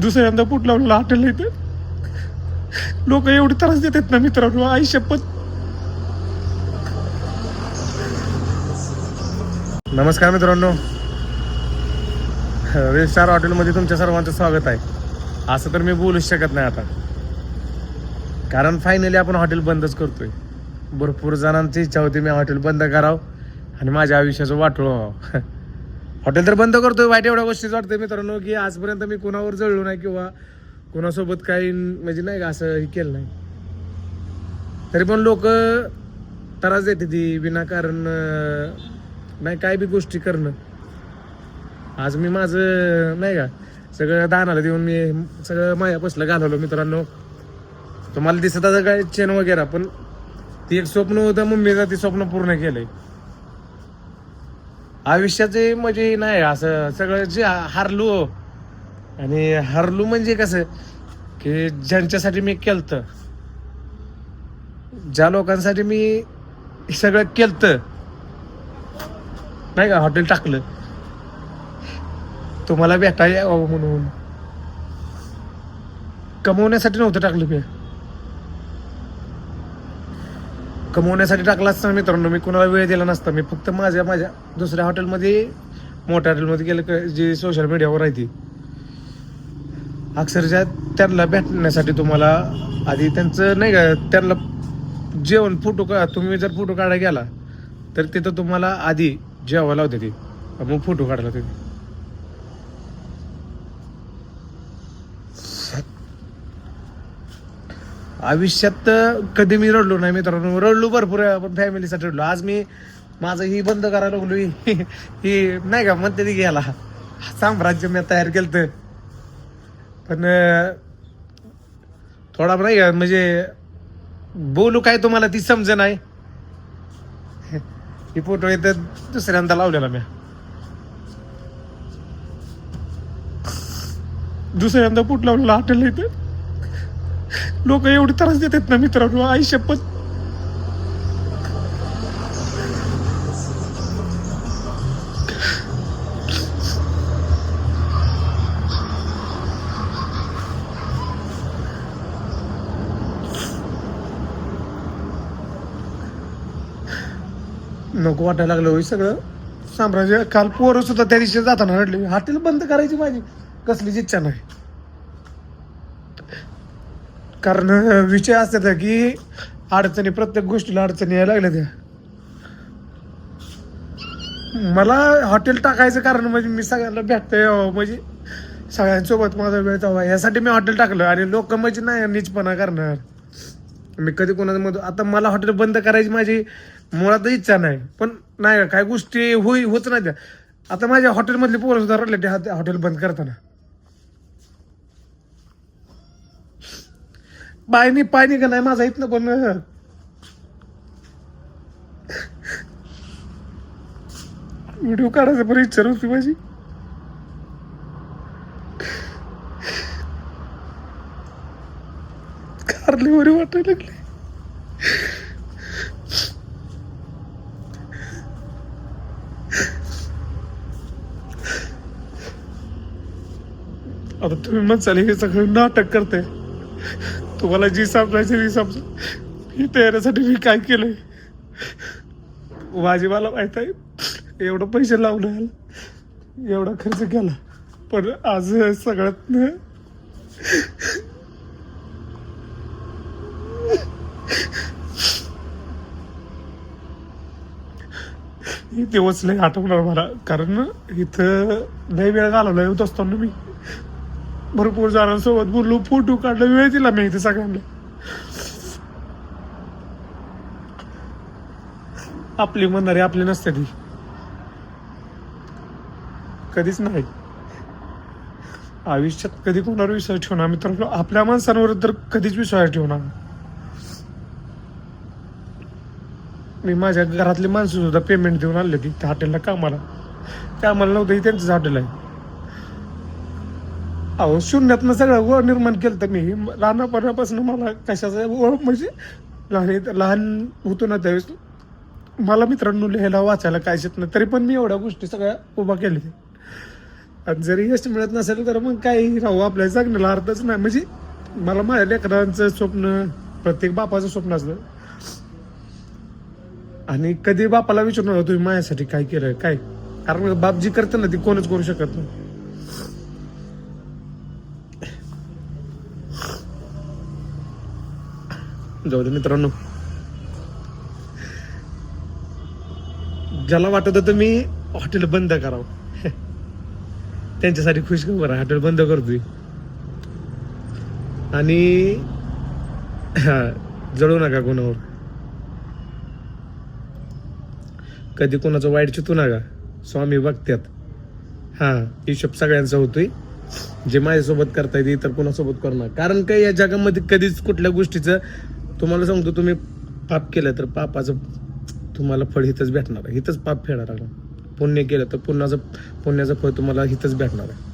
दुसऱ्यांदा फूट लावलेलं हॉटेल इथं लोक एवढे त्रास देतात ना मित्रांनो, आई शपथ. नमस्कार मित्रांनो, रेड स्टार हॉटेलमध्ये तुमच्या सर्वांचं स्वागत आहे. असं तर मी बोलूच शकत नाही आता, कारण फायनली आपण हॉटेल बंदच करतोय. भरपूर जणांची इच्छा होती मी हॉटेल बंद करावं आणि माझ्या आयुष्याचं वाटोळं व्हावं. हॉटेल तर बंद करतोय, वाईट एवढ्या गोष्टीच वाटतंय मित्रांनो की आजपर्यंत मी कोणावर जळलो नाही किंवा कोणासोबत काही म्हणजे नाही का असं हे केलं नाही. तरी पण लोक त्रास देते ती विनाकारण, नाही काय बी गोष्टी करणं. आज मी माझं नाही का सगळं दानाला देऊन मी सगळं माया बसलं घालवलं मित्रांनो. तुम्हाला दिसत असं काय चेन वगैरे, पण ती एक स्वप्न होतं मम्मीचं, ते स्वप्न पूर्ण केलंय. आयुष्याचे म्हणजे नाही असं सगळं जे हारलो, आणि हारलो म्हणजे कसं की ज्यांच्यासाठी मी केलतं, ज्या लोकांसाठी मी सगळं केलतं नाही का, हॉटेल टाकलं तुम्हाला भेटायला यावं म्हणून, कमवण्यासाठी नव्हतं टाकलं मी. कमवण्यासाठी टाकला असता मित्रांनो, मी कुणाला वेळ दिला नसता. मी फक्त माझ्या दुसऱ्या हॉटेलमध्ये, मोठ्या हॉटेलमध्ये गेलं जे सोशल मीडियावर आहे ती अक्षरशः त्यांना भेटण्यासाठी तुम्हाला आधी त्यांचं नाही का, त्यांना जेवण फोटो तुम्ही जर फोटो काढायला गेला तर तिथं तुम्हाला आधी जेवायला होते ते, मग फोटो काढायला होते. आयुष्यात कधी मी रडलो नाही मित्रांनो, रडलो भरपूर पण फॅमिलीसाठी रडलो. आज मी माझं ही बंद करायला लागलो, ही नाही का म्हणते ती घ्यायला साम्राज्य मी तयार केलं, पण थोडा नाही का म्हणजे बोलू काय तुम्हाला ती समज नाही. ही फोटो इथं दुसऱ्यांदा लावलेला मी, दुसऱ्यांदा फूट लावलेला हॉटेल इथं लोक एवढे त्रास देतात ना मित्रांनो, आई शपथ. नको वाटायला लागलं सगळं साम्राज्य. काल पोरं सुद्धा त्या दिवशी जाताना रडले. हॉटेल बंद करायची माझी कसलीच इच्छा नाही, कारण विषय असतात की अडचणी, प्रत्येक गोष्टीला अडचणी यायला लागल्या. त्या मला हॉटेल टाकायचं कारण म्हणजे मी सगळ्यांना भेटतोय, म्हणजे सगळ्यांसोबत माझा वेळ जावा यासाठी मी हॉटेल टाकलं. आणि लोक म्हणजे नाही नीचपणा करणार, मी कधी कोणाचं म्हणतो. आता मला हॉटेल बंद करायची माझी मुळात इच्छा नाही, पण नाही काय गोष्टी होत नाही त्या. आता माझ्या हॉटेलमधली पोरं सुद्धा रडले ते हॉटेल बंद करताना. पायनी का नाही माझा इथनं, पण व्हिडिओ काढायचं पण इच्छा नव्हती माझी. कारली वरी वाटायला लागली. आता तुम्ही म्हणसाल हे सगळं नाटक करते, तुम्हाला जी समजायचं ती समजा. ही तयारीसाठी मी काय केलंय माझी मला माहित आहे. एवढं पैसे लावलं, एवढा खर्च केला, पण आज सगळ्यात दिवस लय आठवणार मला, कारण इथं लय वेळ घालवला होत असताना मी भरपूर जणांसोबत बोललो, फोटो काढला, वेळ दिला मी इथे सगळ्यांना. आपली म्हणणारी आपली नसते ती कधीच नाही. आयुष्यात कधी कोणावर विश्वास ठेवणार मित्रांनो, आपल्या माणसांवर तर कधीच विश्वास ठेवणार. मी माझ्या घरातली माणसं सुद्धा पेमेंट देऊन आणले ती त्या हॉटेलला कामाला नव्हतं, त्यांचंच हॉटेल आहे. अहो शून्यातनं सगळं ओळ निर्माण केलं तर मी लहानपणापासून. मला कशाचं ओळख म्हणजे लहान होतो ना त्यावेळेस मला मित्रांनो लिहायला वाचायला काय येत नाही, तरी पण मी एवढ्या गोष्टी सगळ्या उभा केल्या. आणि जरी यश मिळत नसेल तर मग काही राहू, आपल्या जगण्याला अर्थच नाही. म्हणजे मला माझ्या लेकरांचं स्वप्न, प्रत्येक बापाचं स्वप्न असतं. आणि कधी बापाला विचारू नका तुम्ही माझ्यासाठी काय केलं काय, कारण बाप जी करते ना ती कोणच करू शकत नाही. जाऊ दे मित्रांनो, ज्याला वाटत होतं मी हॉटेल बंद करावं त्यांच्यासाठी खुशखबर आहे, हॉटेल बंद करतोय. आणि जळू नका कोणावर, कधी कोणाचं वाईट चितू नका, स्वामी बघत्यात. हिशोब सगळ्यांचा होतोय. जे माझ्यासोबत करता येते इतर कोणासोबत करणार, कारण काय या जगामध्ये कधीच कुठल्या गोष्टीचं, तुम्हाला सांगतो, तुम्ही पाप केलं तर पापाचं तुम्हाला फळ हिथंच भेटणार आहे, हिथंच पाप फेडणार आहे. पुण्य केलं तर पुण्याचं फळ तुम्हाला हिथंच भेटणार आहे.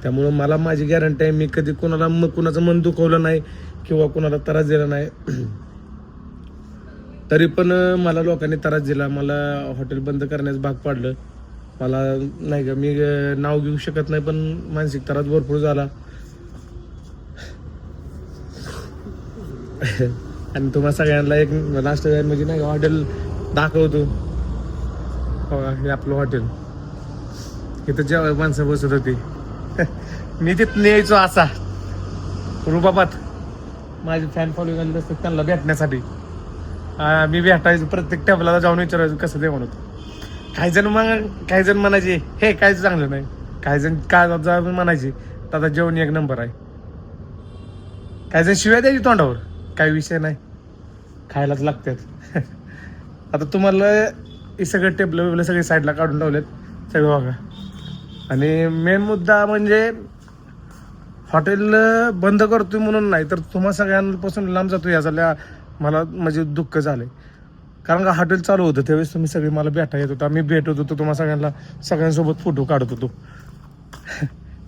त्यामुळं मला माझी गॅरंटी आहे, मी कधी कुणाचं मन दुखवलं नाही किंवा कुणाला त्रास दिला नाही. तरी पण मला लोकांनी त्रास दिला, मला हॉटेल बंद करण्यास भाग पाडलं. मला नाही का, मी नाव घेऊ शकत नाही, पण मानसिक त्रास भरपूर झाला. आणि तुम्हाला सगळ्यांना एक लास्ट म्हणजे नाही का हॉटेल दाखवतो. हे आपलं हॉटेल, इथं जेव्हा माणसं बसत होती मी तिथं यायचो असा रुबाबात. माझे फॅन फॉलोइंग असतात त्यांना भेटण्यासाठी मी भेटायचो, प्रत्येक टेबलाला जाऊन विचारायचो कसं दे म्हणत. काही जण म्हणायचे हे काहीच चांगलं नाही, काही जण काय म्हणायचे दादा जेवण एक नंबर आहे, काही जण शिव्या द्यायची तोंडावर, काही विषय नाही, खायलाच लागतात. आता तुम्हाला हे सगळे टेबल वेबल सगळे साईडला काढून लावलेत सगळं बघा. आणि मेन मुद्दा म्हणजे हॉटेल बंद करतोय म्हणून नाही, तर तुम्हा सगळ्यांपासून लांब जातो याचा मला म्हणजे दुःख झालंय. कारण का हॉटेल चालू होतं त्यावेळेस तुम्ही सगळे मला भेटा येत होता, मी भेटत होतो तुम्हाला सगळ्यांसोबत फोटो काढत होतो.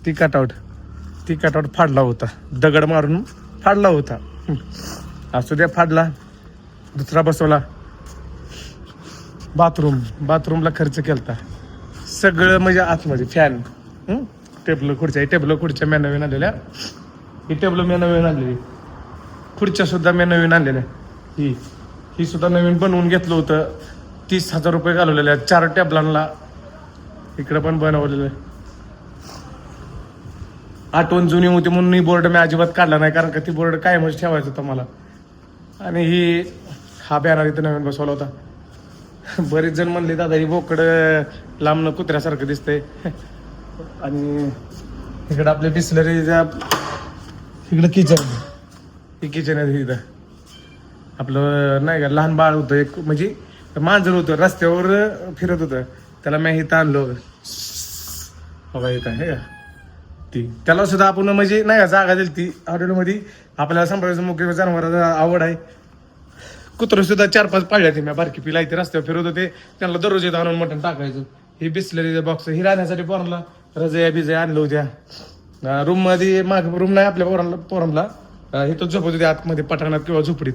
ती कटआउट फाडला होता, दगड मारून फाडला होता. असू द्या, फाडला, दुसरा बसवला. बाथरूमला खर्च केलता सगळं, म्हणजे आतमध्ये फॅन, टेबल खुर्च्या मी नवीन आणलेल्या, ही टेबल मी नवीन आणलेली, खुर्च्या सुद्धा मी नवीन आणलेल्या, ही सुद्धा नवीन बनवून घेतलं होतं. 30,000 रुपये घालवलेले आहेत 4 टेबलांना. इकडं पण बनवलेलं. आठवण जुनी होती म्हणून ही बोर्ड मी अजिबात काढला नाही, कारण का ती बोर्ड कायमच ठेवायचं होतं मला. आणि हा बॅनर इथं नवीन बसवला होता. बरेच जण म्हणले दादा ही बोकड लांबनं कुत्र्यासारखं दिसतंय. आणि इकडं आपल्या बिस्लरीच्या इकडं किचन आहे इथं. आपलं नाही का लहान बाळ होतं एक, म्हणजे मांजर होतं रस्त्यावर फिरत होतं, त्याला मी इथं आणलो बघा. इथं आहे का त्याला सुद्धा आपण म्हणजे नाही का जागा दिली ती हॉटेलमध्ये. आपल्याला सांभाळायचं मुख्य जनावरांची आवड आहे. कुत्रं सुद्धा 4-5 पाळल्या ते मी बारकी पिला इथे रस्त्यावर फिरत होते, त्यांना दररोज इथं आणून मटण टाकायचं. ही बिस्लरीचा बॉक्स ही राहण्यासाठी पोरांना रजया आणलं होत्या. रूममध्ये रूम नाही आपल्या पोरांना इथं झोपत होते आतमध्ये पटांगणात किंवा झोपडीत.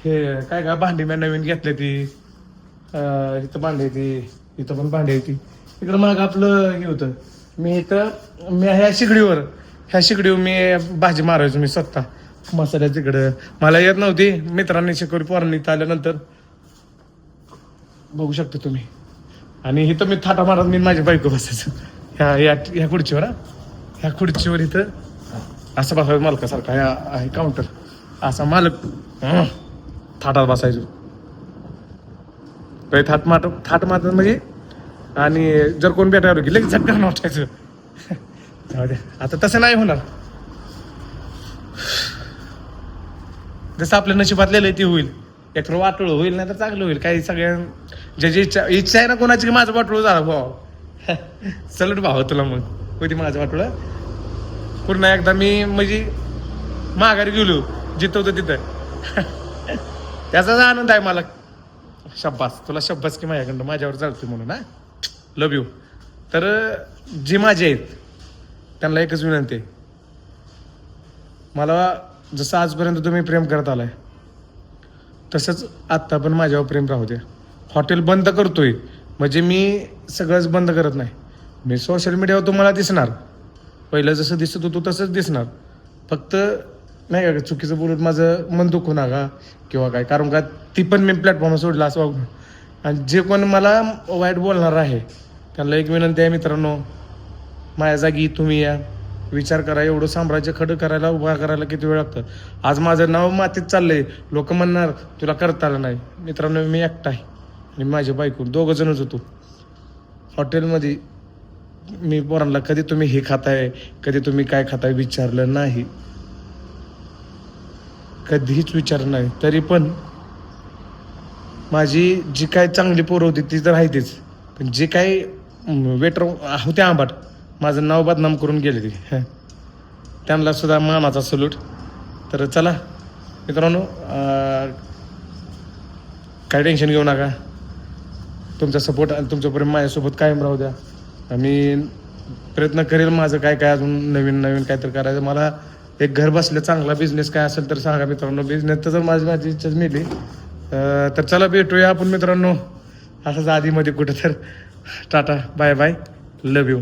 हे काय भांडी मी नवीन घेतली ती, इथं भांडी येते, इथं पण भांडी येते. इकडं मग आपलं हे होतं, मी ह्या शिगडीवर मी भाजी मारायचो मी स्वतः मसाल्या. तिकडं मला येत नव्हती, मित्रांनी शिकवली पोरांनी इथं आल्यानंतर, बघू शकता तुम्ही. आणि इथं मी थाटा मारत मी माझ्या बायको बसायचं ह्या खुर्चीवर. ह्या खुर्चीवर इथं असं बसायचं मालकासारखा. आहे काउंटर, असा मालक थाटात बसायचो. थाट मारत म्हणजे. आणि जर कोण भेटायला की लगेच झटकन वाटायचं. आता तसं नाही होणार, जसं आपल्या नशिबातलेलं आहे ते होईल. एक वाटोळ होईल नाही तर चांगलं होईल. काही ज्याची इच्छा आहे ना कोणाची की माझं वाटोळ झालं भाऊ, सलट भाव तुला मग होती माझं वाटोळ. पूर्ण एकदा मी म्हणजे माघारी गेलो जिथं होतं तिथं. त्याचाच आनंद आहे मला. शब्बास तुला शब्बास की माझ्याकडं माझ्यावर चालते म्हणून. लव यू. तर जे माझे आहेत त्यांना एकच विनंती आहे, मला जसं आजपर्यंत तुम्ही प्रेम करत आलाय तसंच आत्ता पण माझ्यावर प्रेम राहू द्या. हॉटेल बंद करतोय म्हणजे मी सगळंच बंद करत नाही. मी सोशल मीडियावर तुम्हाला दिसणार, पहिलं जसं दिसत होतो तसंच दिसणार. फक्त नाही का चुकीचं बोलून माझं मन दुखू नका किंवा काय, कारण का ती पण मी प्लॅटफॉर्म सोडला असं वागून. आणि जे कोण मला वाईट बोलणार आहे त्यांना एक विनंती आहे मित्रांनो, माझ्या जागी तुम्ही या, विचार करा. एवढं साम्राज्य खडं करायला, उभा करायला किती वेळ लागतं. आज माझं नाव मातीत चाललंय, लोक म्हणणार तुला करता आलं नाही. मित्रांनो मी एकटा आहे आणि माझी बायको, 2 जणच होतो हॉटेलमध्ये. मी पोरांना कधी तुम्ही हे खाताय, कधी तुम्ही काय खाताय विचारलं नाही, कधीच विचारलं नाही. तरी पण माझी जी काय चांगली पोरं होती ती तर आहे तेच, पण जे काय वेटर होते आंबाट माझं नाव बदनाम करून गेले ते, त्यांना सुद्धा मानाचा सल्यूट. तर चला मित्रांनो, काय टेन्शन घेऊ नका. तुमचा सपोर्ट आणि तुमचं प्रेम माझ्यासोबत कायम राहू द्या. मी प्रयत्न करेल माझं काय काय अजून नवीन नवीन काहीतरी करायचं. मला एक घर बसल्या चांगला बिझनेस काय असेल तर सांगा मित्रांनो. बिझनेस तर जर माझी इच्छाच मिळली तर चला भेटूया आपण मित्रांनो असंच आधीमध्ये कुठं तर. Tata bye bye, love you.